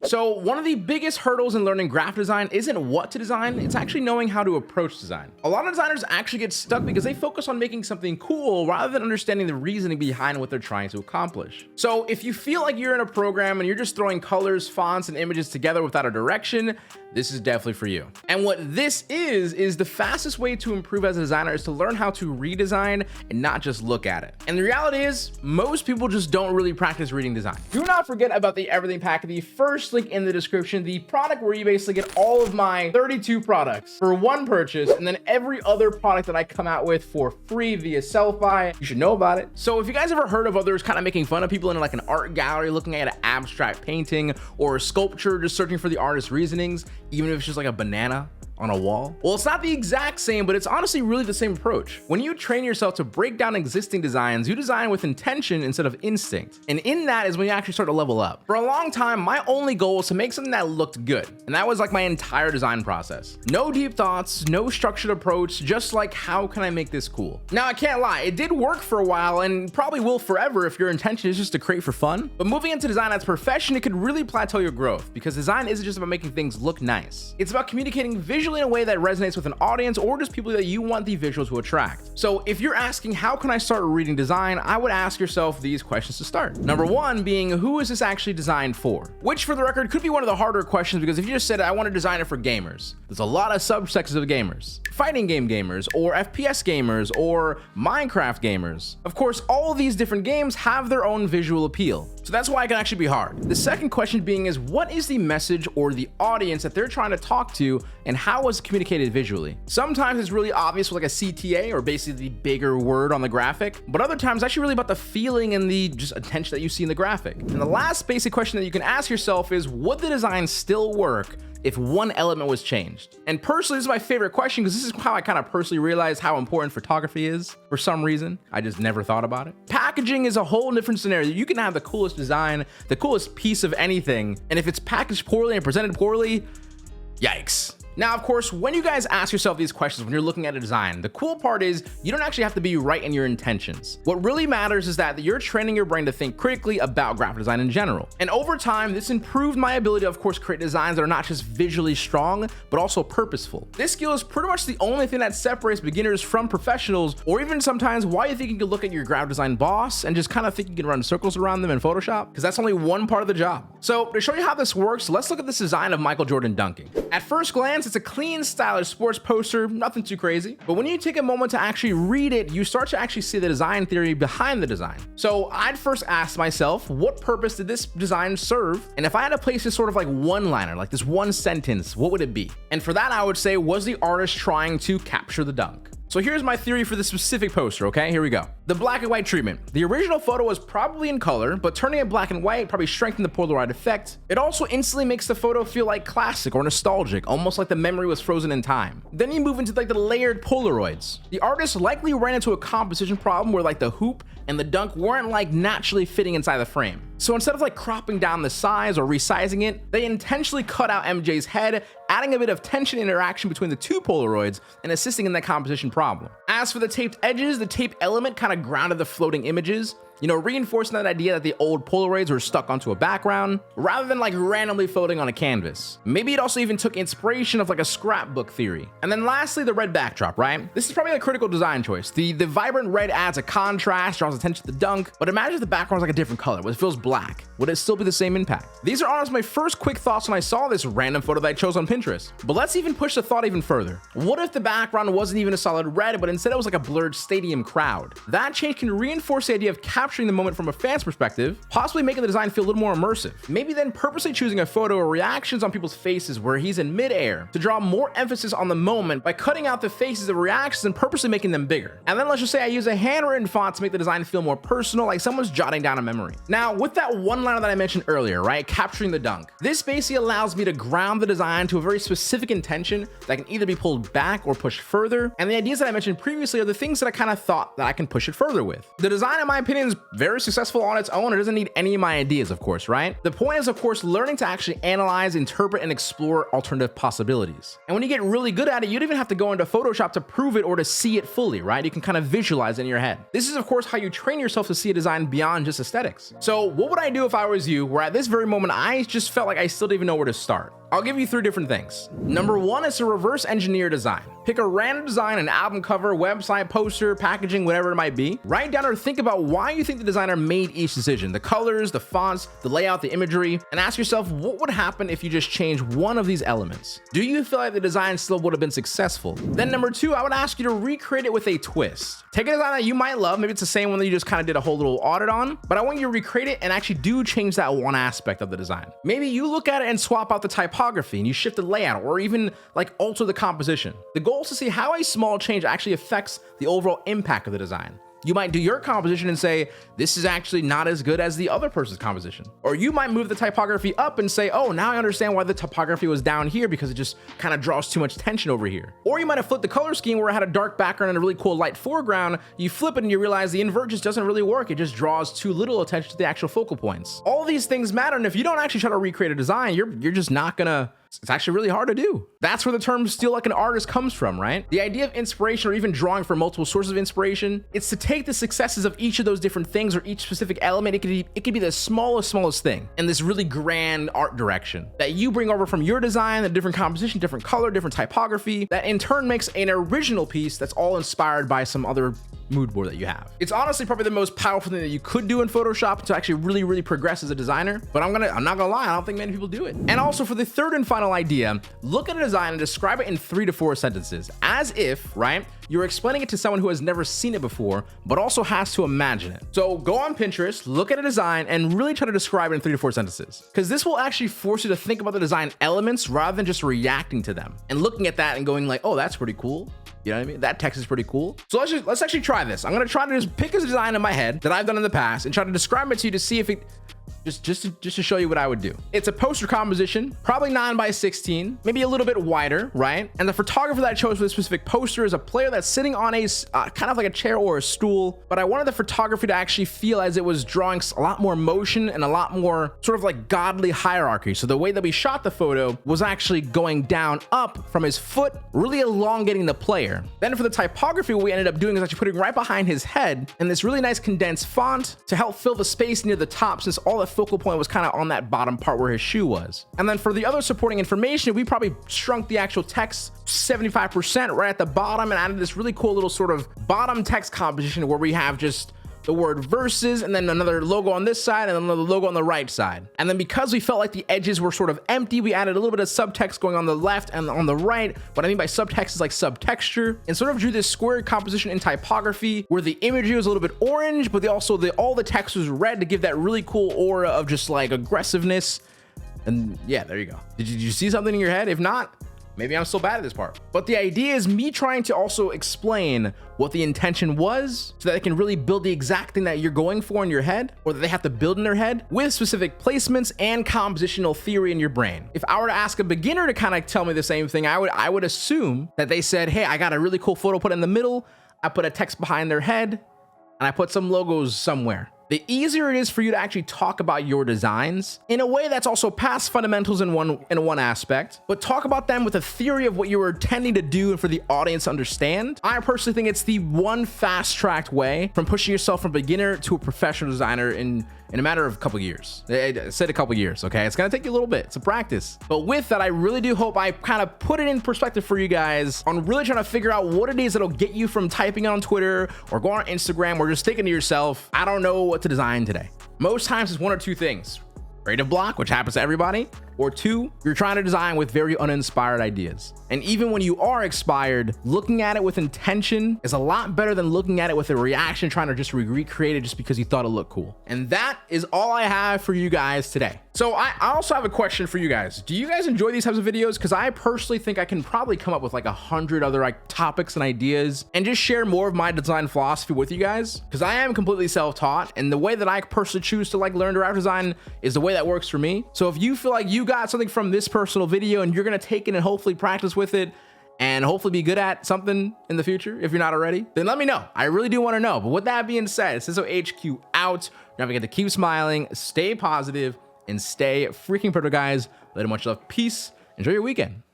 So one of the biggest hurdles in learning graphic design isn't what to design, it's actually knowing how to approach design. A lot of designers actually get stuck because they focus on making something cool rather than understanding the reasoning behind what they're trying to accomplish. So if you feel like you're in a program and you're just throwing colors, fonts, and images together without a direction, this is definitely for you. And what this is the fastest way to improve as a designer is to learn how to redesign and not just look at it. And the reality is, most people just don't really practice reading design. Do not forget about the Everything Pack, the first link in the description, the product where you basically get all of my 32 products for one purchase, and then every other product that I come out with for free via Sellfy. You should know about it. So if you guys ever heard of others kind of making fun of people in like an art gallery looking at an abstract painting or a sculpture just searching for the artist's reasonings, even if it's just like a banana on a wall? Well, it's not the exact same, but it's honestly really the same approach. When you train yourself to break down existing designs, you design with intention instead of instinct. And in that is when you actually start to level up. For a long time, my only goal was to make something that looked good. And that was like my entire design process. No deep thoughts, no structured approach, just like, how can I make this cool? Now, I can't lie, it did work for a while and probably will forever if your intention is just to create for fun. But moving into design as a profession, it could really plateau your growth because design isn't just about making things look nice. It's about communicating visually in a way that resonates with an audience or just people that you want the visual to attract. So if you're asking how can I start reading design, I would ask yourself these questions to start. Number one being, who is this actually designed for? Which, for the record, could be one of the harder questions because if you just said I want to design it for gamers, there's a lot of subsections of gamers. Fighting game gamers, or FPS gamers, or Minecraft gamers. Of course, all of these different games have their own visual appeal. So that's why it can actually be hard. The second question being is, what is the message or the audience that they're trying to talk to, and how is it communicated visually? Sometimes it's really obvious with like a CTA, or basically the bigger word on the graphic, but other times it's actually really about the feeling and the just attention that you see in the graphic. And the last basic question that you can ask yourself is, would the design still work if one element was changed? And personally, this is my favorite question because this is how I kind of personally realized how important photography is. For some reason, I just never thought about it. Packaging is a whole different scenario. You can have the coolest design, the coolest piece of anything, and if it's packaged poorly and presented poorly, yikes. Now, of course, when you guys ask yourself these questions when you're looking at a design, the cool part is you don't actually have to be right in your intentions. What really matters is that you're training your brain to think critically about graphic design in general. And over time, this improved my ability to, of course, create designs that are not just visually strong, but also purposeful. This skill is pretty much the only thing that separates beginners from professionals, or even sometimes why you think you can look at your graphic design boss and just kind of think you can run circles around them in Photoshop, because that's only one part of the job. So to show you how this works, let's look at this design of Michael Jordan dunking. At first glance, it's a clean, stylish sports poster, nothing too crazy. But when you take a moment to actually read it, you start to actually see the design theory behind the design. So I'd first ask myself, what purpose did this design serve? And if I had to place this sort of like one-liner, like this one sentence, what would it be? And for that, I would say, was the artist trying to capture the dunk? So here's my theory for this specific poster, okay? Here we go. The black and white treatment. The original photo was probably in color, but turning it black and white probably strengthened the Polaroid effect. It also instantly makes the photo feel like classic or nostalgic, almost like the memory was frozen in time. Then you move into like the layered Polaroids. The artist likely ran into a composition problem where like the hoop and the dunk weren't like naturally fitting inside the frame. So instead of like cropping down the size or resizing it, they intentionally cut out MJ's head, adding a bit of tension interaction between the two Polaroids and assisting in that composition problem. As for the taped edges, the tape element kind of grounded the floating images, reinforcing that idea that the old Polaroids were stuck onto a background rather than like randomly floating on a canvas. Maybe it also even took inspiration of like a scrapbook theory. And then lastly, the red backdrop, right? This is probably a critical design choice. The vibrant red adds a contrast, draws attention to the dunk, but imagine if the background was like a different color, where it feels black. Would it still be the same impact? These are honestly my first quick thoughts when I saw this random photo that I chose on Pinterest. But let's even push the thought even further. What if the background wasn't even a solid red, but instead it was like a blurred stadium crowd? That change can reinforce the idea of capturing the moment from a fan's perspective, possibly making the design feel a little more immersive. Maybe then purposely choosing a photo or reactions on people's faces where he's in midair to draw more emphasis on the moment by cutting out the faces of reactions and purposely making them bigger. And then let's just say I use a handwritten font to make the design feel more personal, like someone's jotting down a memory. Now, with that one liner that I mentioned earlier, right, capturing the dunk, this basically allows me to ground the design to a very specific intention that can either be pulled back or pushed further. And the ideas that I mentioned previously are the things that I kind of thought that I can push it further with. The design, in my opinion, is very successful on its own. It doesn't need any of my ideas, of course, right? The point is, of course, learning to actually analyze, interpret, and explore alternative possibilities. And when you get really good at it, you don't even have to go into Photoshop to prove it or to see it fully, right? You can kind of visualize it in your head. This is, of course, how you train yourself to see a design beyond just aesthetics. So what would I do if I was you, where at this very moment, I just felt like I still didn't even know where to start? I'll give you 3 different things. Number 1 is to reverse engineer design. Pick a random design, an album cover, website, poster, packaging, whatever it might be. Write down or think about why you think the designer made each decision, the colors, the fonts, the layout, the imagery, and ask yourself what would happen if you just changed one of these elements. Do you feel like the design still would have been successful? Then number 2, I would ask you to recreate it with a twist. Take a design that you might love, maybe it's the same one that you just kind of did a whole little audit on, but I want you to recreate it and actually do change that one aspect of the design. Maybe you look at it and swap out the typography and you shift the layout or even like alter the composition. The goal is to see how a small change actually affects the overall impact of the design. You might do your composition and say, this is actually not as good as the other person's composition. Or you might move the typography up and say, oh, now I understand why the typography was down here because it just kind of draws too much tension over here. Or you might have flipped the color scheme where it had a dark background and a really cool light foreground. You flip it and you realize the invert just doesn't really work. It just draws too little attention to the actual focal points. All these things matter. And if you don't actually try to recreate a design, you're just not gonna, it's actually really hard to do. That's where the term steal like an artist comes from, right? The idea of inspiration or even drawing from multiple sources of inspiration, it's to take the successes of each of those different things or each specific element. It could be the smallest thing in this really grand art direction that you bring over from your design, a different composition, different color, different typography, that in turn makes an original piece that's all inspired by some other mood board that you have. It's honestly probably the most powerful thing that you could do in Photoshop to actually really progress as a designer, but I'm not gonna lie, I don't think many people do it. And also for the third and final idea, look at a design and describe it in 3 to 4 sentences, as if, right, you're explaining it to someone who has never seen it before, but also has to imagine it. So go on Pinterest, look at a design, and really try to describe it in 3 to 4 sentences, because this will actually force you to think about the design elements rather than just reacting to them and looking at that and going like, oh, that's pretty cool. You know what I mean? That text is pretty cool. So let's actually try this. I'm gonna try to just pick a design in my head that I've done in the past and try to describe it to you to see if it just to show you what I would do. It's a poster composition, probably 9x16, maybe a little bit wider, right? And the photographer that I chose for this specific poster is a player that's sitting on a kind of like a chair or a stool, but I wanted the photography to actually feel as it was drawing a lot more motion and a lot more sort of like godly hierarchy. So the way that we shot the photo was actually going down up from his foot, really elongating the player. Then for the typography, what we ended up doing is actually putting right behind his head and this really nice condensed font to help fill the space near the top, since all the focal point was kind of on that bottom part where his shoe was. And then for the other supporting information, we probably shrunk the actual text 75% right at the bottom and added this really cool little sort of bottom text composition where we have just the word versus and then another logo on this side and another logo on the right side. And then because we felt like the edges were sort of empty, we added a little bit of subtext going on the left and on the right. What I mean by subtext is like subtexture, and sort of drew this square composition in typography where the imagery was a little bit orange, but all the text was red to give that really cool aura of just like aggressiveness. And yeah, there you go. Did you see something in your head? If not, maybe I'm still bad at this part. But the idea is me trying to also explain what the intention was so that they can really build the exact thing that you're going for in your head, or that they have to build in their head with specific placements and compositional theory in your brain. If I were to ask a beginner to kind of tell me the same thing, I would assume that they said, hey, I got a really cool photo put in the middle, I put a text behind their head, and I put some logos somewhere. The easier it is for you to actually talk about your designs in a way that's also past fundamentals in one aspect, but talk about them with a theory of what you were intending to do and for the audience to understand. I personally think it's the one fast-tracked way from pushing yourself from beginner to a professional designer in a matter of a couple years. I said a couple years, okay? It's gonna take you a little bit. It's a practice. But with that, I really do hope I kind of put it in perspective for you guys on really trying to figure out what it is that'll get you from typing on Twitter or going on Instagram or just thinking to yourself, I don't know what to design today. Most times it's one or two things. Creative block, which happens to everybody, or 2, you're trying to design with very uninspired ideas. And even when you are inspired, looking at it with intention is a lot better than looking at it with a reaction, trying to just recreate it just because you thought it looked cool. And that is all I have for you guys today. So I also have a question for you guys. Do you guys enjoy these types of videos? Because I personally think I can probably come up with like 100 other like topics and ideas and just share more of my design philosophy with you guys. Because I am completely self-taught, and the way that I personally choose to like learn to graphic design is the way that works for me. So if you feel like you got something from this personal video and you're gonna take it and hopefully practice with it and hopefully be good at something in the future. If you're not already, then let me know. I really do want to know. But with that being said, Ciso HQ out. Don't forget to keep smiling, stay positive, and stay freaking productive, guys. Later, much love, peace. Enjoy your weekend.